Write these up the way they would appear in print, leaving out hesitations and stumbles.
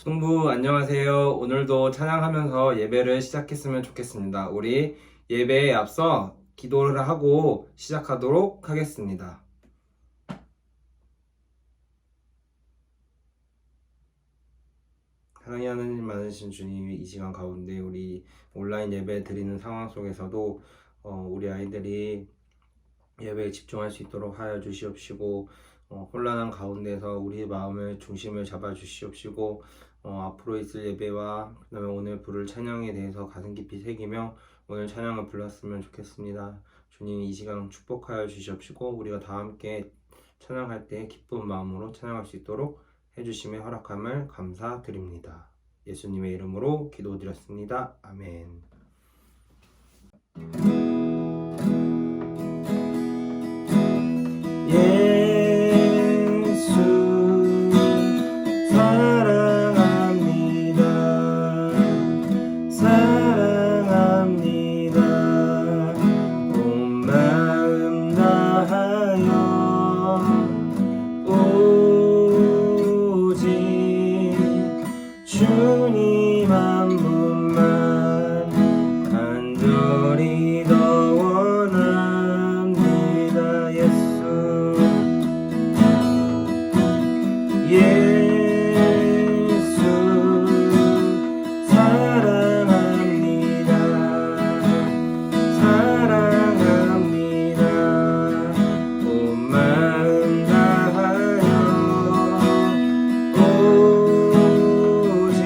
성부 안녕하세요. 오늘도 찬양하면서 예배를 시작했으면 좋겠습니다. 우리 예배에 앞서 기도를 하고 시작하도록 하겠습니다. 사랑이 하느님 많으신 주님, 이 시간 가운데 우리 온라인 예배 드리는 상황 속에서도 우리 아이들이 예배에 집중할 수 있도록 하여 주시옵시고, 혼란한 가운데서 우리의 마음을 중심을 잡아 주시옵시고, 앞으로 있을 예배와 그 다음에 오늘 부를 찬양에 대해서 가슴 깊이 새기며 오늘 찬양을 불렀으면 좋겠습니다. 주님, 이 시간 축복하여 주시옵시고 우리가 다 함께 찬양할 때 기쁜 마음으로 찬양할 수 있도록 해주심에 허락함을 감사드립니다. 예수님의 이름으로 기도드렸습니다. 아멘. 예수 사랑합니다. 사랑합니다. 온 마음 다하여 오직 주님 한 분만 간절히 더 원합니다. 예수 사랑합니다. 사랑합니다. 온 마음 다하여 오직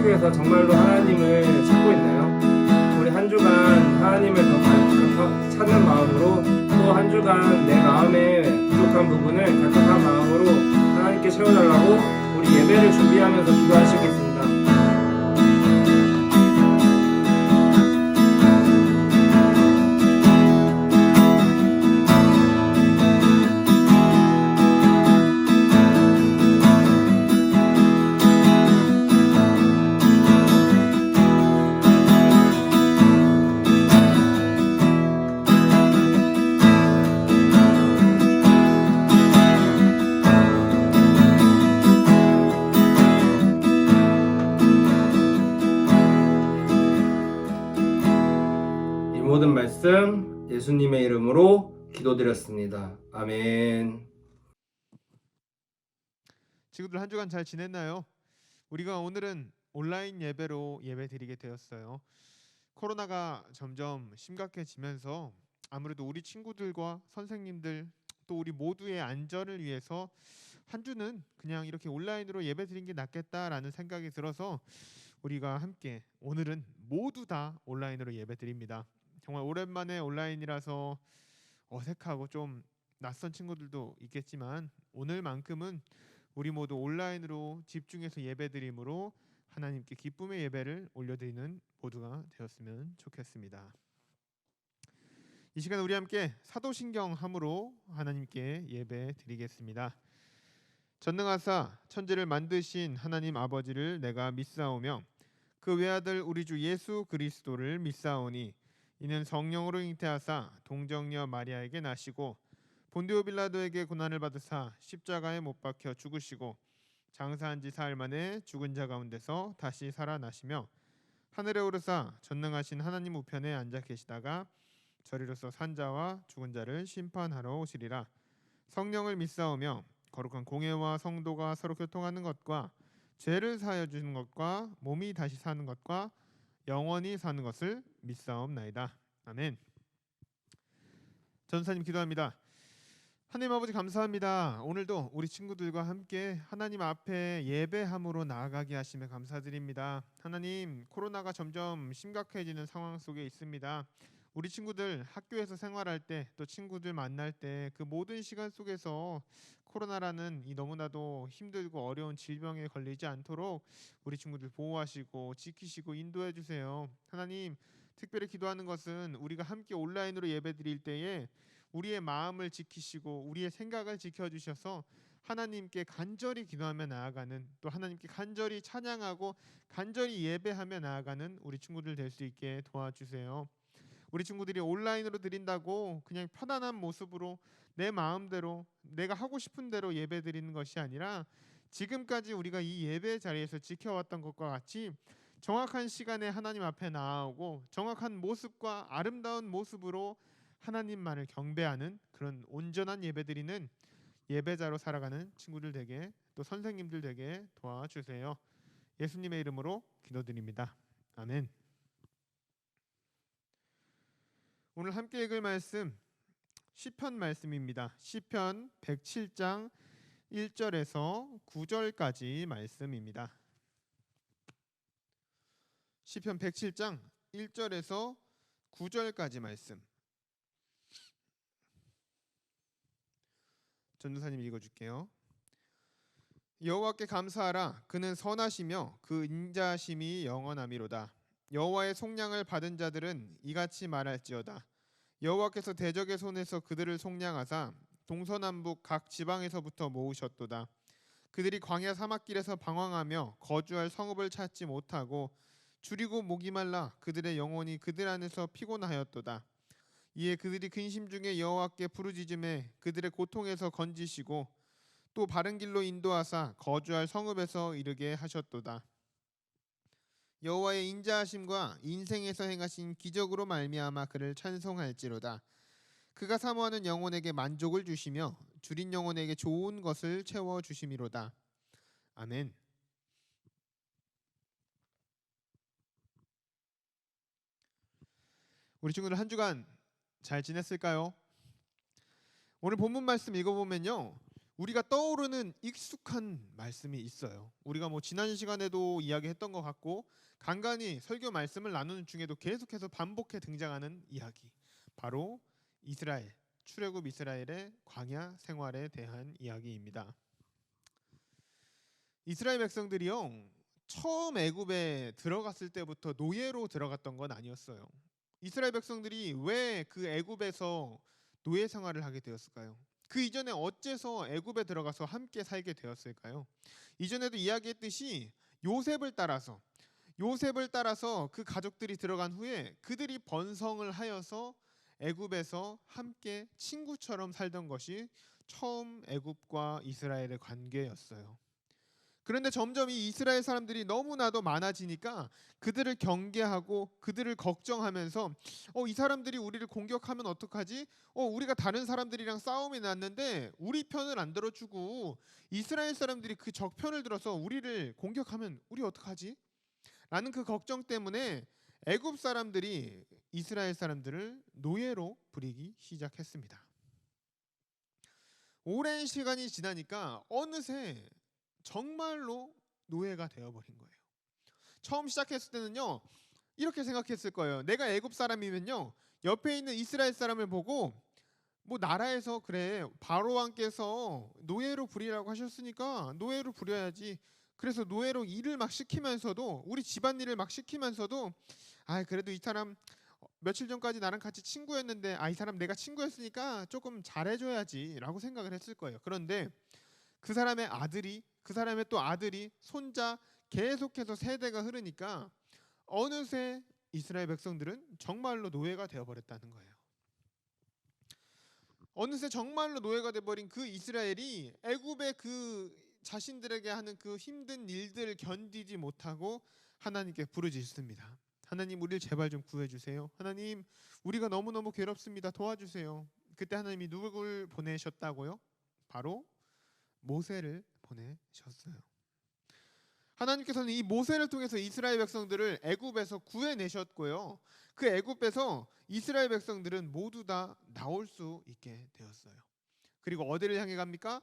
속에서 정말로 하나님을 찾고 있나요? 우리 한 주간 하나님을 더 찾는 마음으로 또 한 주간 내 마음의 부족한 부분을 간절한 마음으로 하나님께 채워달라고 우리 예배를 준비하면서 기도하시겠습니다. 모든 말씀 예수님의 이름으로 기도드렸습니다. 아멘. 친구들 한 주간 잘 지냈나요? 우리가 오늘은 온라인 예배로 예배 드리게 되었어요. 코로나가 점점 심각해지면서 아무래도 우리 친구들과 선생님들 또 우리 모두의 안전을 위해서 한 주는 그냥 이렇게 온라인으로 예배 드린 게 낫겠다라는 생각이 들어서 우리가 함께 오늘은 모두 다 온라인으로 예배 드립니다. 정말 오랜만에 온라인이라서 어색하고 좀 낯선 친구들도 있겠지만 오늘만큼은 우리 모두 온라인으로 집중해서 예배드림으로 하나님께 기쁨의 예배를 올려드리는 모두가 되었으면 좋겠습니다. 이 시간 우리 함께 사도신경함으로 하나님께 예배 드리겠습니다. 전능하사 천지를 만드신 하나님 아버지를 내가 믿사오며 그 외아들 우리 주 예수 그리스도를 믿사오니 이는 성령으로 잉태하사 동정녀 마리아에게 나시고 본디오 빌라도에게 고난을 받으사 십자가에 못 박혀 죽으시고 장사한 지 사흘 만에 죽은 자 가운데서 다시 살아나시며 하늘에 오르사 전능하신 하나님 우편에 앉아 계시다가 저리로서 산 자와 죽은 자를 심판하러 오시리라. 성령을 믿사오며 거룩한 공회와 성도가 서로 교통하는 것과 죄를 사하여 주는 것과 몸이 다시 사는 것과 영원히 사는 것을 믿사옵나이다. 아멘. 전사님 기도합니다. 하나님 아버지 감사합니다. 오늘도 우리 친구들과 함께 하나님 앞에 예배함으로 나아가게 하심에 감사드립니다. 하나님, 코로나가 점점 심각해지는 상황 속에 있습니다. 우리 친구들 학교에서 생활할 때 또 친구들 만날 때 그 모든 시간 속에서 코로나라는 이 너무나도 힘들고 어려운 질병에 걸리지 않도록 우리 친구들 보호하시고 지키시고 인도해 주세요. 하나님, 특별히 기도하는 것은 우리가 함께 온라인으로 예배드릴 때에 우리의 마음을 지키시고 우리의 생각을 지켜주셔서 하나님께 간절히 기도하며 나아가는, 또 하나님께 간절히 찬양하고 간절히 예배하며 나아가는 우리 친구들 될 수 있게 도와주세요. 우리 친구들이 온라인으로 드린다고 그냥 편안한 모습으로 내 마음대로 내가 하고 싶은 대로 예배 드리는 것이 아니라 지금까지 우리가 이 예배 자리에서 지켜왔던 것과 같이 정확한 시간에 하나님 앞에 나아오고 정확한 모습과 아름다운 모습으로 하나님만을 경배하는 그런 온전한 예배 드리는 예배자로 살아가는 친구들 되게, 또 선생님들 되게 도와주세요. 예수님의 이름으로 기도드립니다. 아멘. 오늘 함께 읽을 말씀 시편 말씀입니다. 시편 107장 1절에서 9절까지 말씀입니다. 시편 107장 1절에서 9절까지 말씀. 전도사님 읽어줄게요. 여호와께 감사하라. 그는 선하시며 그 인자하심이 영원하미로다. 여호와의 속량을 받은 자들은 이같이 말할지어다. 여호와께서 대적의 손에서 그들을 속량하사 동서남북 각 지방에서부터 모으셨도다. 그들이 광야 사막길에서 방황하며 거주할 성읍을 찾지 못하고 줄이고 목이 말라 그들의 영혼이 그들 안에서 피곤하였도다. 이에 그들이 근심 중에 여호와께 부르짖음에 그들의 고통에서 건지시고 또 바른 길로 인도하사 거주할 성읍에서 이르게 하셨도다. 여호와의 인자하심과 인생에서 행하신 기적으로 말미암아 그를 찬송할지로다. 그가 사모하는 영혼에게 만족을 주시며 줄인 영혼에게 좋은 것을 채워 주심이로다. 아멘. 우리 친구들 한 주간 잘 지냈을까요? 오늘 본문 말씀 읽어보면요, 우리가 떠오르는 익숙한 말씀이 있어요. 우리가 뭐 지난 시간에도 이야기했던 것 같고 간간히 설교 말씀을 나누는 중에도 계속해서 반복해 등장하는 이야기. 바로 이스라엘, 출애굽 이스라엘의 광야 생활에 대한 이야기입니다. 이스라엘 백성들이요, 처음 애굽에 들어갔을 때부터 노예로 들어갔던 건 아니었어요. 이스라엘 백성들이 왜 그 애굽에서 노예 생활을 하게 되었을까요? 그 이전에 어째서 애굽에 들어가서 함께 살게 되었을까요? 이전에도 이야기했듯이 요셉을 따라서 그 가족들이 들어간 후에 그들이 번성을 하여서 애굽에서 함께 친구처럼 살던 것이 처음 애굽과 이스라엘의 관계였어요. 그런데 점점 이 이스라엘 사람들이 너무나도 많아지니까 그들을 경계하고 그들을 걱정하면서 이 사람들이 우리를 공격하면 어떡하지? 우리가 다른 사람들이랑 싸움이 났는데 우리 편을 안 들어주고 이스라엘 사람들이 그 적편을 들어서 우리를 공격하면 우리 어떡하지? 라는 그 걱정 때문에 애굽 사람들이 이스라엘 사람들을 노예로 부리기 시작했습니다. 오랜 시간이 지나니까 어느새 정말로 노예가 되어버린 거예요. 처음 시작했을 때는요, 이렇게 생각했을 거예요. 내가 애굽 사람이면요, 옆에 있는 이스라엘 사람을 보고 뭐 나라에서 그래 바로 왕께서 노예로 부리라고 하셨으니까 노예로 부려야지. 그래서 노예로 일을 막 시키면서도 우리 집안일을 막 시키면서도 그래도 이 사람 며칠 전까지 나랑 같이 친구였는데 이 사람 내가 친구였으니까 조금 잘해줘야지라고 생각을 했을 거예요. 그런데 그 사람의 또 아들이 손자 계속해서 세대가 흐르니까 어느새 이스라엘 백성들은 정말로 노예가 되어버렸다는 거예요. 어느새 정말로 노예가 되어버린 그 이스라엘이 애굽의 그 자신들에게 하는 그 힘든 일들을 견디지 못하고 하나님께 부르짖습니다. 하나님, 우리를 제발 좀 구해주세요. 하나님, 우리가 너무너무 괴롭습니다. 도와주세요. 그때 하나님이 누굴 보내셨다고요? 바로 모세를 보내셨어요. 하나님께서는 이 모세를 통해서 이스라엘 백성들을 애굽에서 구해내셨고요. 그 애굽에서 이스라엘 백성들은 모두 다 나올 수 있게 되었어요. 그리고 어디를 향해 갑니까?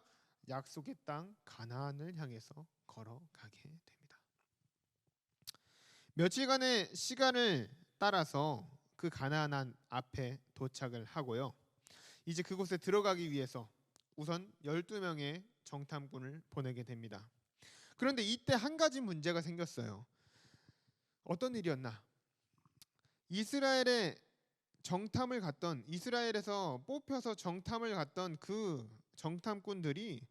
약속의 땅 가나안을 향해서 걸어가게 됩니다. 며칠간의 시간을 따라서 그 가나안 앞에 도착을 하고요. 이제 그곳에 들어가기 위해서 우선 12명의 정탐꾼을 보내게 됩니다. 그런데 이때 한 가지 문제가 생겼어요. 어떤 일이었나? 이스라엘에서 뽑혀서 정탐을 갔던 그 정탐꾼들이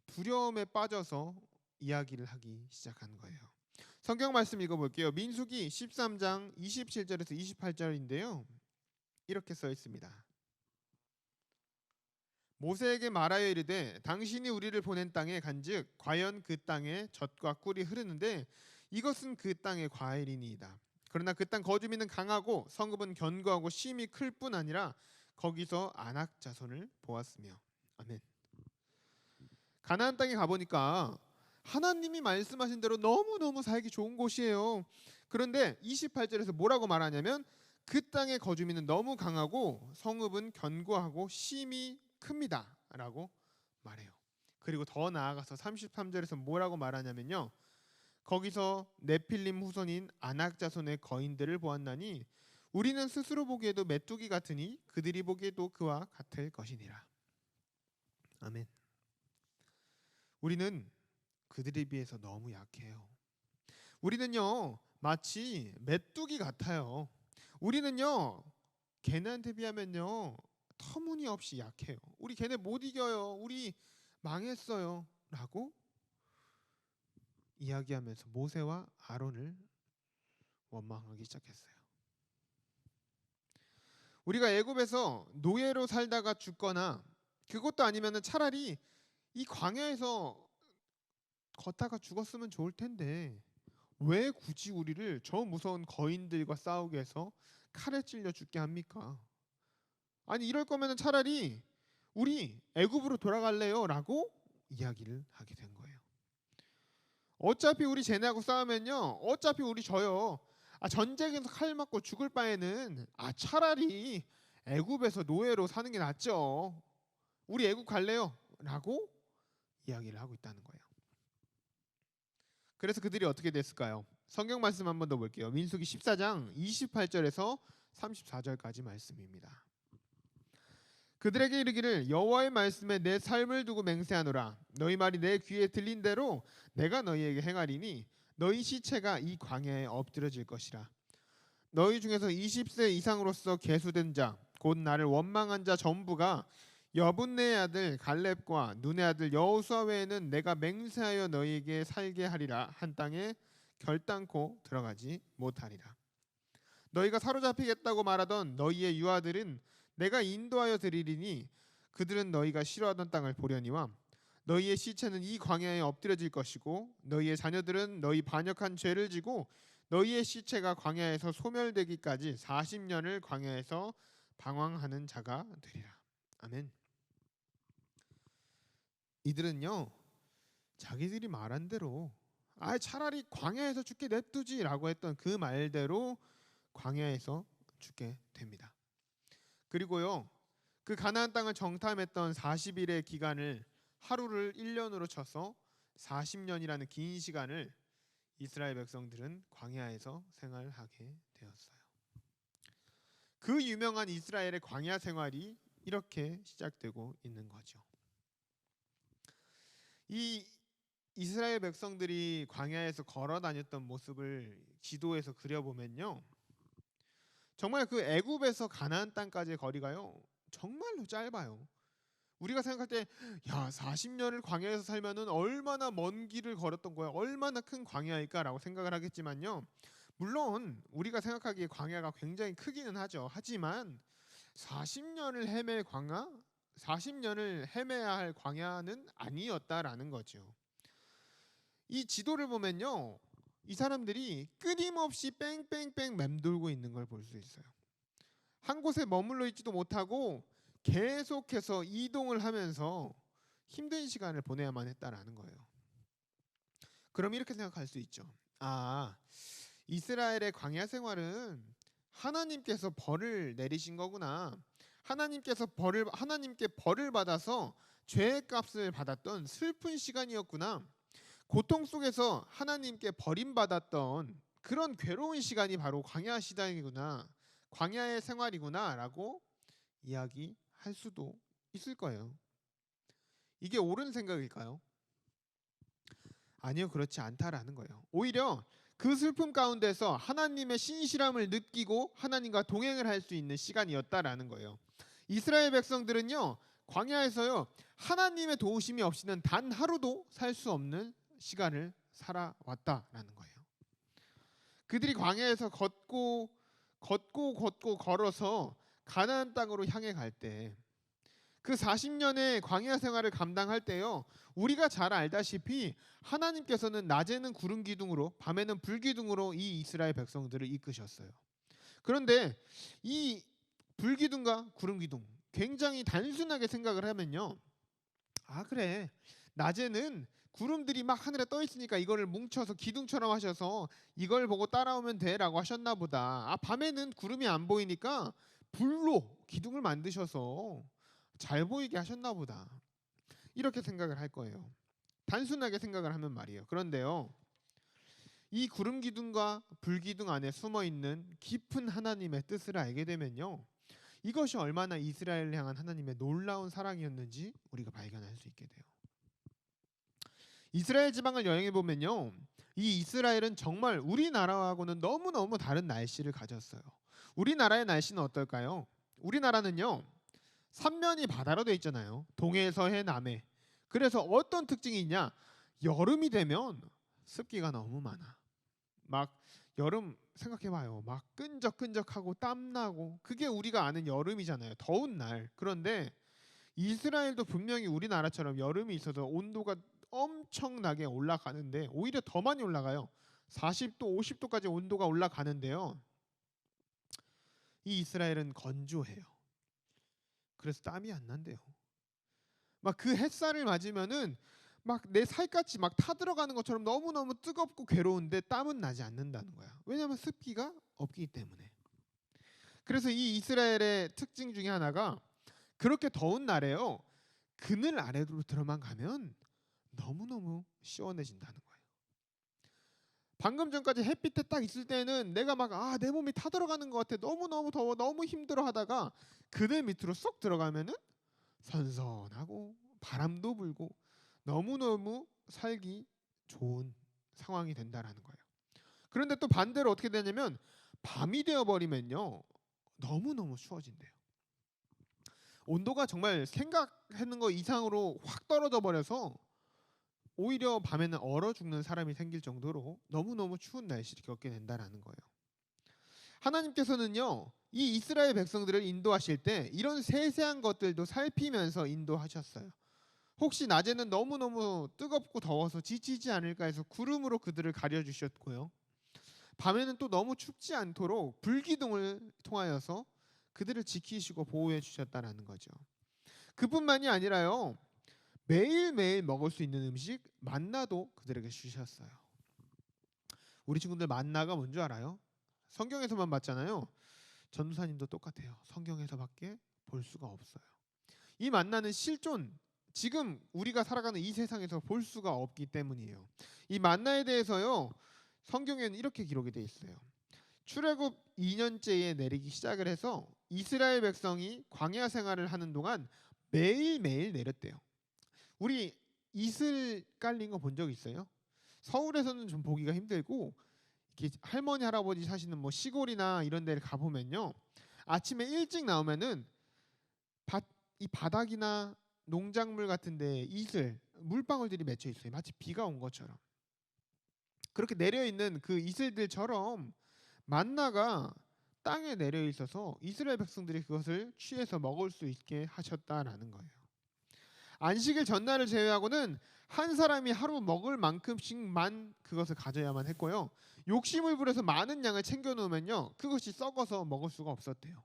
두려움에 빠져서 이야기를 하기 시작한 거예요. 성경 말씀 읽어볼게요. 민수기 13장 27절에서 28절인데요. 이렇게 써 있습니다. 모세에게 말하여 이르되 당신이 우리를 보낸 땅에 간즉 과연 그 땅에 젖과 꿀이 흐르는데 이것은 그 땅의 과일이니이다. 그러나 그 땅 거주민은 강하고 성읍은 견고하고 심이 클 뿐 아니라 거기서 아낙 자손을 보았으며. 아멘. 가나안 땅에 가보니까 하나님이 말씀하신 대로 너무너무 살기 좋은 곳이에요. 그런데 28절에서 뭐라고 말하냐면 그 땅의 거주민은 너무 강하고 성읍은 견고하고 심이 큽니다 라고 말해요. 그리고 더 나아가서 33절에서 뭐라고 말하냐면요, 거기서 네필림 후손인 아낙 자손의 거인들을 보았나니 우리는 스스로 보기에도 메뚜기 같으니 그들이 보기에도 그와 같을 것이니라. 아멘. 우리는 그들에 비해서 너무 약해요. 우리는요 마치 메뚜기 같아요. 우리는요 걔네한테 비하면요 터무니없이 약해요. 우리 걔네 못 이겨요. 우리 망했어요 라고 이야기하면서 모세와 아론을 원망하기 시작했어요. 우리가 애굽에서 노예로 살다가 죽거나 그것도 아니면 차라리 이 광야에서 걷다가 죽었으면 좋을 텐데 왜 굳이 우리를 저 무서운 거인들과 싸우게 해서 칼에 찔려 죽게 합니까? 아니 이럴 거면 차라리 우리 애굽으로 돌아갈래요 라고 이야기를 하게 된 거예요. 어차피 우리 쟤네하고 싸우면요 어차피 우리 져요. 전쟁에서 칼 맞고 죽을 바에는 차라리 애굽에서 노예로 사는 게 낫죠. 우리 애굽 갈래요 라고 이야기를 하고 있다는 거예요. 그래서 그들이 어떻게 됐을까요? 성경 말씀 한 번 더 볼게요. 민수기 14장 28절에서 34절까지 말씀입니다. 그들에게 이르기를 여호와의 말씀에 내 삶을 두고 맹세하노라. 너희 말이 내 귀에 들린 대로 내가 너희에게 행하리니 너희 시체가 이 광야에 엎드려질 것이라. 너희 중에서 20세 이상으로서 계수된 자 곧 나를 원망한 자 전부가 여분네의 아들 갈렙과 눈의 아들 여호수아 외에는 내가 맹세하여 너희에게 살게 하리라 한 땅에 결단코 들어가지 못하리라. 너희가 사로잡히겠다고 말하던 너희의 유아들은 내가 인도하여 드리리니 그들은 너희가 싫어하던 땅을 보려니와 너희의 시체는 이 광야에 엎드려질 것이고 너희의 자녀들은 너희 반역한 죄를 지고 너희의 시체가 광야에서 소멸되기까지 40년을 광야에서 방황하는 자가 되리라. 아멘. 이들은요 자기들이 말한 대로 차라리 광야에서 죽게 냅두지라고 했던 그 말대로 광야에서 죽게 됩니다. 그리고요 그 가나안 땅을 정탐했던 40일의 기간을 하루를 1년으로 쳐서 40년이라는 긴 시간을 이스라엘 백성들은 광야에서 생활하게 되었어요. 그 유명한 이스라엘의 광야 생활이 이렇게 시작되고 있는 거죠. 이 이스라엘 백성들이 광야에서 걸어 다녔던 모습을 지도에서 그려보면요 정말 그 애굽에서 가나안 땅까지의 거리가요 정말로 짧아요. 우리가 생각할 때 40년을 광야에서 살면은 얼마나 먼 길을 걸었던 거야, 얼마나 큰 광야일까라고 생각을 하겠지만요 물론 우리가 생각하기에 광야가 굉장히 크기는 하죠. 하지만 40년을 헤매야 할 광야는 아니었다라는 거죠. 이 지도를 보면요 이 사람들이 끊임없이 뺑뺑뺑 맴돌고 있는 걸 볼 수 있어요. 한 곳에 머물러 있지도 못하고 계속해서 이동을 하면서 힘든 시간을 보내야만 했다라는 거예요. 그럼 이렇게 생각할 수 있죠. 이스라엘의 광야 생활은 하나님께서 벌을 내리신 거구나. 하나님께 벌을 받아서 죄의 값을 받았던 슬픈 시간이었구나. 고통 속에서 하나님께 버림받았던 그런 괴로운 시간이 바로 광야 시간이구나. 광야의 생활이구나라고 이야기할 수도 있을 거예요. 이게 옳은 생각일까요? 아니요, 그렇지 않다라는 거예요. 오히려 그 슬픔 가운데서 하나님의 신실함을 느끼고 하나님과 동행을 할 수 있는 시간이었다라는 거예요. 이스라엘 백성들은요 광야에서요 하나님의 도우심이 없이는 단 하루도 살 수 없는 시간을 살아왔다라는 거예요. 그들이 광야에서 걷고 걸어서 가나안 땅으로 향해 갈 때 그 40년의 광야 생활을 감당할 때요 우리가 잘 알다시피 하나님께서는 낮에는 구름 기둥으로 밤에는 불 기둥으로 이 이스라엘 백성들을 이끄셨어요. 그런데 이 불 기둥과 구름 기둥 굉장히 단순하게 생각을 하면요 그래 낮에는 구름들이 막 하늘에 떠 있으니까 이거를 뭉쳐서 기둥처럼 하셔서 이걸 보고 따라오면 돼라고 하셨나 보다. 밤에는 구름이 안 보이니까 불로 기둥을 만드셔서 잘 보이게 하셨나 보다. 이렇게 생각을 할 거예요. 단순하게 생각을 하면 말이에요. 그런데요 이 구름 기둥과 불 기둥 안에 숨어 있는 깊은 하나님의 뜻을 알게 되면요 이것이 얼마나 이스라엘을 향한 하나님의 놀라운 사랑이었는지 우리가 발견할 수 있게 돼요. 이스라엘 지방을 여행해 보면요 이 이스라엘은 정말 우리나라하고는 너무너무 다른 날씨를 가졌어요. 우리나라의 날씨는 어떨까요? 우리나라는요 삼면이 바다로 돼 있잖아요. 동해, 서해, 남해. 그래서 어떤 특징이 있냐? 여름이 되면 습기가 너무 많아. 막 여름 생각해봐요. 막 끈적끈적하고 땀나고 그게 우리가 아는 여름이잖아요. 더운 날. 그런데 이스라엘도 분명히 우리나라처럼 여름이 있어서 온도가 엄청나게 올라가는데 오히려 더 많이 올라가요. 40도, 50도까지 온도가 올라가는데요. 이 이스라엘은 건조해요. 그래서 땀이 안 난대요. 막 그 햇살을 맞으면은 막 내 살갗이 막 타들어가는 것처럼 너무너무 뜨겁고 괴로운데 땀은 나지 않는다는 거야. 왜냐하면 습기가 없기 때문에. 그래서 이 이스라엘의 특징 중에 하나가 그렇게 더운 날에요. 그늘 아래로 들어만 가면 너무너무 시원해진다는 거예요. 방금 전까지 햇빛에 딱 있을 때는 내가 막 내 몸이 타들어가는 것 같아. 너무너무 더워. 너무 힘들어 하다가 그늘 밑으로 쏙 들어가면은 선선하고 바람도 불고 너무너무 살기 좋은 상황이 된다라는 거예요. 그런데 또 반대로 어떻게 되냐면 밤이 되어 버리면요. 너무너무 추워진대요. 온도가 정말 생각하는 거 이상으로 확 떨어져 버려서 오히려 밤에는 얼어 죽는 사람이 생길 정도로 너무너무 추운 날씨를 겪게 된다라는 거예요. 하나님께서는요, 이 이스라엘 백성들을 인도하실 때 이런 세세한 것들도 살피면서 인도하셨어요. 혹시 낮에는 너무너무 뜨겁고 더워서 지치지 않을까 해서 구름으로 그들을 가려주셨고요. 밤에는 또 너무 춥지 않도록 불기둥을 통하여서 그들을 지키시고 보호해 주셨다라는 거죠. 그뿐만이 아니라요. 매일매일 먹을 수 있는 음식 만나도 그들에게 주셨어요. 우리 친구들 만나가 뭔지 알아요? 성경에서만 봤잖아요. 전도사님도 똑같아요. 성경에서밖에 볼 수가 없어요. 이 만나는 실존, 지금 우리가 살아가는 이 세상에서 볼 수가 없기 때문이에요. 이 만나에 대해서요. 성경에는 이렇게 기록이 돼 있어요. 출애굽 2년째에 내리기 시작을 해서 이스라엘 백성이 광야 생활을 하는 동안 매일매일 내렸대요. 우리 이슬 깔린 거 본 적 있어요? 서울에서는 좀 보기가 힘들고 이렇게 할머니 할아버지 사시는 뭐 시골이나 이런 데를 가 보면요. 아침에 일찍 나오면은 이 바닥이나 농작물 같은 데 이슬 물방울들이 맺혀 있어요. 마치 비가 온 것처럼. 그렇게 내려 있는 그 이슬들처럼 만나가 땅에 내려 있어서 이스라엘 백성들이 그것을 취해서 먹을 수 있게 하셨다라는 거예요. 안식일 전날을 제외하고는 한 사람이 하루 먹을 만큼씩만 그것을 가져야만 했고요. 욕심을 부려서 많은 양을 챙겨 놓으면요. 그것이 썩어서 먹을 수가 없었대요.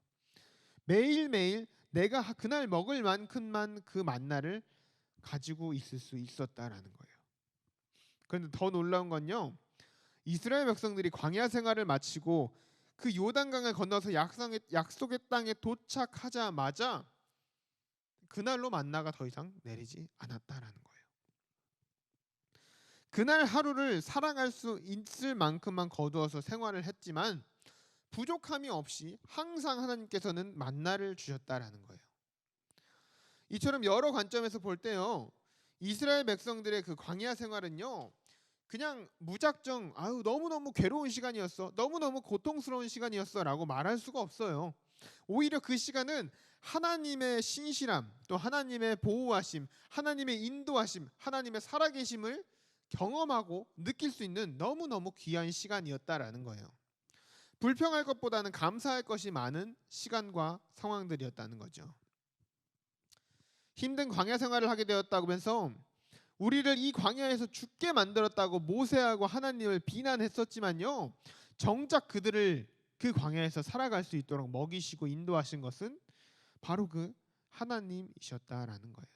매일매일 내가 그날 먹을 만큼만 그 만나를 가지고 있을 수 있었다라는 거예요. 그런데 더 놀라운 건요. 이스라엘 백성들이 광야 생활을 마치고 그 요단강을 건너서 약속의 땅에 도착하자마자 그날로 만나가 더 이상 내리지 않았다라는 거예요. 그날 하루를 살아갈 수 있을 만큼만 거두어서 생활을 했지만 부족함이 없이 항상 하나님께서는 만나를 주셨다라는 거예요. 이처럼 여러 관점에서 볼 때요. 이스라엘 백성들의 그 광야 생활은요. 그냥 무작정 너무너무 괴로운 시간이었어. 너무너무 고통스러운 시간이었어라고 말할 수가 없어요. 오히려 그 시간은 하나님의 신실함, 또 하나님의 보호하심, 하나님의 인도하심, 하나님의 살아계심을 경험하고 느낄 수 있는 너무너무 귀한 시간이었다라는 거예요. 불평할 것보다는 감사할 것이 많은 시간과 상황들이었다는 거죠. 힘든 광야 생활을 하게 되었다고 하면서 우리를 이 광야에서 죽게 만들었다고 모세하고 하나님을 비난했었지만요. 정작 그들을 그 광야에서 살아갈 수 있도록 먹이시고 인도하신 것은 바로 그 하나님이셨다라는 거예요.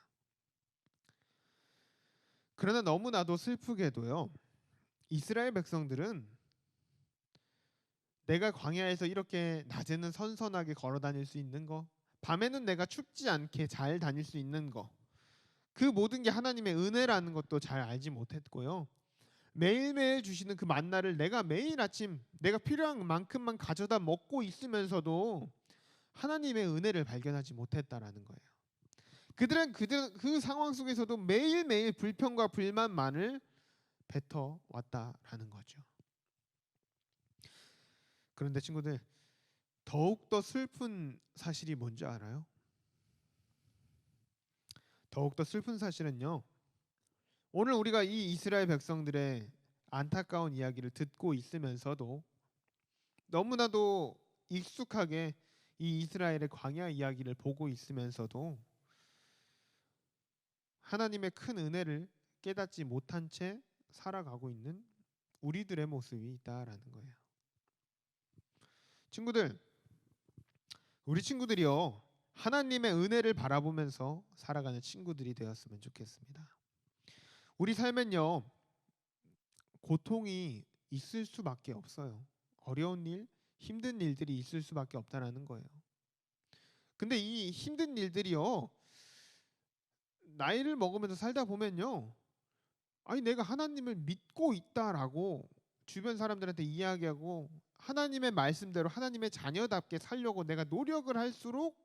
그러나 너무나도 슬프게도요. 이스라엘 백성들은 내가 광야에서 이렇게 낮에는 선선하게 걸어 다닐 수 있는 거, 밤에는 내가 춥지 않게 잘 다닐 수 있는 거, 그 모든 게 하나님의 은혜라는 것도 잘 알지 못했고요. 매일매일 주시는 그 만나를 내가 매일 아침 내가 필요한 만큼만 가져다 먹고 있으면서도 하나님의 은혜를 발견하지 못했다라는 거예요. 그들은 그 상황 속에서도 매일매일 불평과 불만만을 뱉어 왔다라는 거죠. 그런데 친구들, 더욱더 슬픈 사실이 뭔지 알아요? 더욱더 슬픈 사실은요. 오늘 우리가 이 이스라엘 백성들의 안타까운 이야기를 듣고 있으면서도 너무나도 익숙하게 이 이스라엘의 광야 이야기를 보고 있으면서도 하나님의 큰 은혜를 깨닫지 못한 채 살아가고 있는 우리들의 모습이 있다라는 거예요. 친구들, 우리 친구들이요. 하나님의 은혜를 바라보면서 살아가는 친구들이 되었으면 좋겠습니다. 우리 삶엔요. 고통이 있을 수밖에 없어요. 어려운 일, 힘든 일들이 있을 수밖에 없다라는 거예요. 근데 이 힘든 일들이요. 나이를 먹으면서 살다 보면요. 아니 내가 하나님을 믿고 있다라고 주변 사람들한테 이야기하고 하나님의 말씀대로 하나님의 자녀답게 살려고 내가 노력을 할수록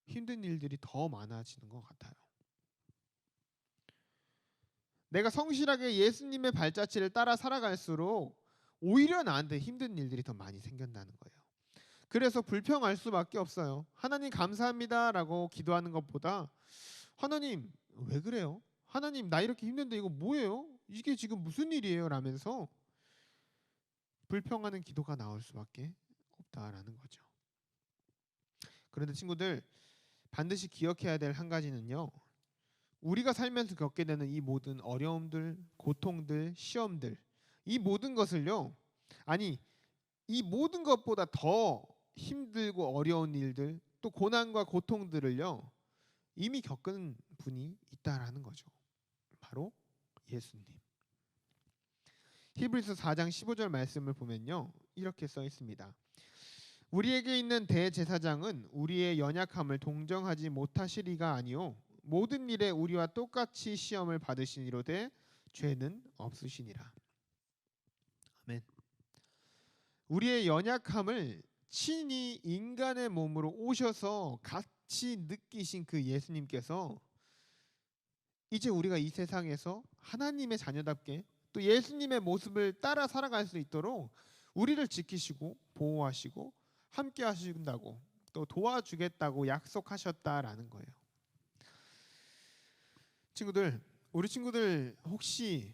힘든 일들이 더 많아지는 것 같아요. 내가 성실하게 예수님의 발자취를 따라 살아갈수록 오히려 나한테 힘든 일들이 더 많이 생긴다는 거예요. 그래서 불평할 수밖에 없어요. 하나님 감사합니다라고 기도하는 것보다 하나님 왜 그래요? 하나님 나 이렇게 힘든데 이거 뭐예요? 이게 지금 무슨 일이에요? 라면서 불평하는 기도가 나올 수밖에 없다라는 거죠. 그런데 친구들 반드시 기억해야 될 한 가지는요. 우리가 살면서 겪게 되는 이 모든 어려움들, 고통들, 시험들 이 모든 것을요. 아니 이 모든 것보다 더 힘들고 어려운 일들 또 고난과 고통들을요. 이미 겪은 분이 있다라는 거죠. 바로 예수님. 히브리서 4장 15절 말씀을 보면요. 이렇게 써 있습니다. 우리에게 있는 대제사장은 우리의 연약함을 동정하지 못하시리가 아니요 모든 일에 우리와 똑같이 시험을 받으시니로되 죄는 없으시니라. 아멘. 우리의 연약함을 친히 인간의 몸으로 오셔서 같이 느끼신 그 예수님께서 이제 우리가 이 세상에서 하나님의 자녀답게 또 예수님의 모습을 따라 살아갈 수 있도록 우리를 지키시고 보호하시고 함께 하신다고 또 도와주겠다고 약속하셨다라는 거예요. 친구들, 우리 친구들 혹시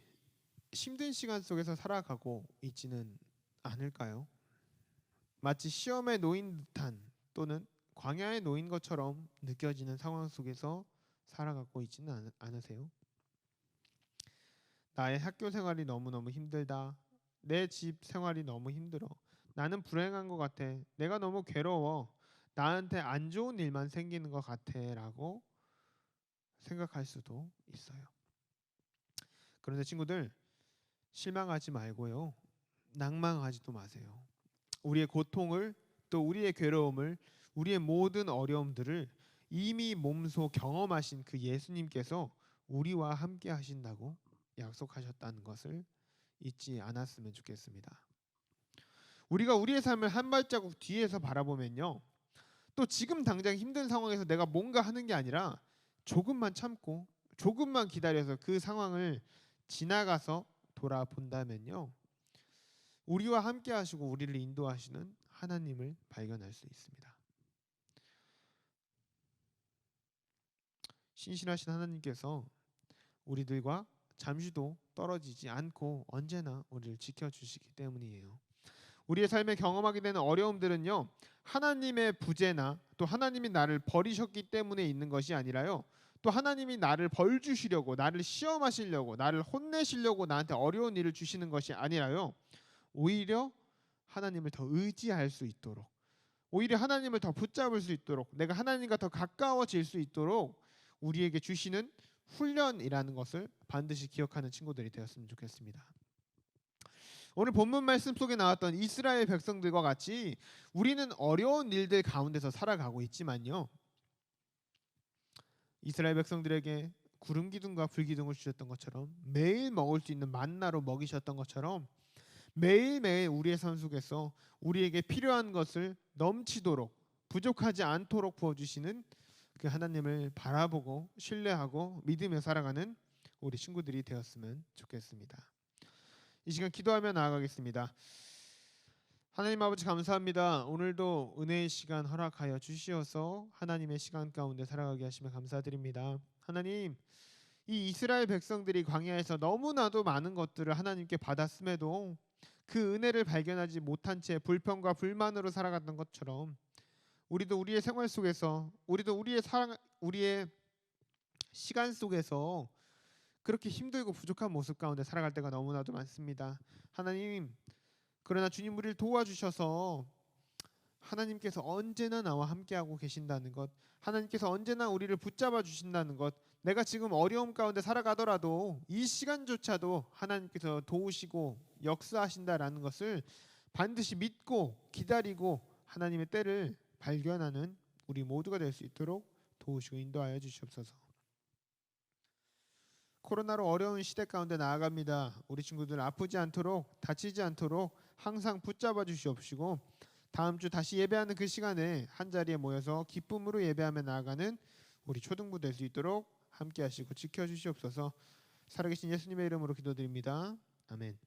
힘든 시간 속에서 살아가고 있지는 않을까요? 마치 시험에 놓인 듯한 또는 광야에 놓인 것처럼 느껴지는 상황 속에서 살아가고 있지는 않으세요? 나의 학교 생활이 너무너무 힘들다. 내 집 생활이 너무 힘들어. 나는 불행한 것 같아. 내가 너무 괴로워. 나한테 안 좋은 일만 생기는 것 같아 라고 생각할 수도 있어요. 그런데 친구들 실망하지 말고요. 낭망하지도 마세요. 우리의 고통을 또 우리의 괴로움을 우리의 모든 어려움들을 이미 몸소 경험하신 그 예수님께서 우리와 함께 하신다고 약속하셨다는 것을 잊지 않았으면 좋겠습니다. 우리가 우리의 삶을 한 발자국 뒤에서 바라보면요. 또 지금 당장 힘든 상황에서 내가 뭔가 하는 게 아니라 조금만 참고 조금만 기다려서 그 상황을 지나가서 돌아본다면요. 우리와 함께 하시고 우리를 인도하시는 하나님을 발견할 수 있습니다. 신실하신 하나님께서 우리들과 잠시도 떨어지지 않고 언제나 우리를 지켜주시기 때문이에요. 우리의 삶에 경험하게 되는 어려움들은요. 하나님의 부재나 또 하나님이 나를 버리셨기 때문에 있는 것이 아니라요. 또 하나님이 나를 벌 주시려고 나를 시험하시려고 나를 혼내시려고 나한테 어려운 일을 주시는 것이 아니라요. 오히려 하나님을 더 의지할 수 있도록 오히려 하나님을 더 붙잡을 수 있도록 내가 하나님과 더 가까워질 수 있도록 우리에게 주시는 훈련이라는 것을 반드시 기억하는 친구들이 되었으면 좋겠습니다. 오늘 본문 말씀 속에 나왔던 이스라엘 백성들과 같이 우리는 어려운 일들 가운데서 살아가고 있지만요. 이스라엘 백성들에게 구름 기둥과 불 기둥을 주셨던 것처럼 매일 먹을 수 있는 만나로 먹이셨던 것처럼 매일매일 우리의 삶 속에서 우리에게 필요한 것을 넘치도록 부족하지 않도록 부어주시는 그 하나님을 바라보고 신뢰하고 믿으며 살아가는 우리 친구들이 되었으면 좋겠습니다. 이 시간 기도하며 나아가겠습니다. 하나님 아버지 감사합니다. 오늘도 은혜의 시간 허락하여 주시어서 하나님의 시간 가운데 살아가게 하시며 감사드립니다. 하나님, 이 이스라엘 백성들이 광야에서 너무나도 많은 것들을 하나님께 받았음에도 그 은혜를 발견하지 못한 채 불평과 불만으로 살아갔던 것처럼 우리도 우리의 생활 속에서 우리도 우리의 시간 속에서 그렇게 힘들고 부족한 모습 가운데 살아갈 때가 너무나도 많습니다. 하나님, 그러나 주님 우리를 도와주셔서 하나님께서 언제나 나와 함께하고 계신다는 것, 하나님께서 언제나 우리를 붙잡아 주신다는 것, 내가 지금 어려움 가운데 살아가더라도 이 시간조차도 하나님께서 도우시고 역사하신다라는 것을 반드시 믿고 기다리고 하나님의 때를 발견하는 우리 모두가 될 수 있도록 도우시고 인도하여 주시옵소서. 코로나로 어려운 시대 가운데 나아갑니다. 우리 친구들 아프지 않도록 다치지 않도록 항상 붙잡아 주시옵시고 다음 주 다시 예배하는 그 시간에 한 자리에 모여서 기쁨으로 예배하며 나아가는 우리 초등부 될 수 있도록 함께 하시고 지켜 주시옵소서. 살아계신 예수님의 이름으로 기도드립니다. 아멘.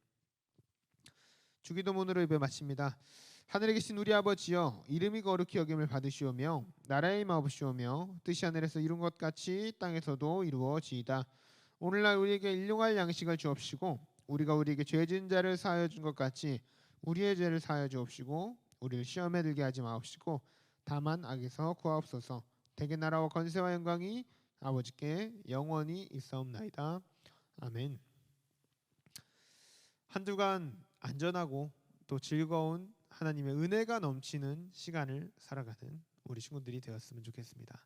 주기도문으로 예배 마칩니다. 하늘에 계신 우리 아버지여, 이름이 거룩히 여김을 받으시오며 나라의 임하옵시오며 뜻이 하늘에서 이룬 것 같이 땅에서도 이루어지이다. 오늘날 우리에게 일용할 양식을 주옵시고 우리가 우리에게 죄 지은 자를 사하여 준 것 같이 우리의 죄를 사하여 주옵시고 우리를 시험에 들게 하지 마옵시고 다만 악에서 구하옵소서. 대개 나라와 권세와 영광이 아버지께 영원히 있사옵나이다. 아멘. 한 주간 안전하고 또 즐거운 하나님의 은혜가 넘치는 시간을 살아가는 우리 친구들이 되었으면 좋겠습니다.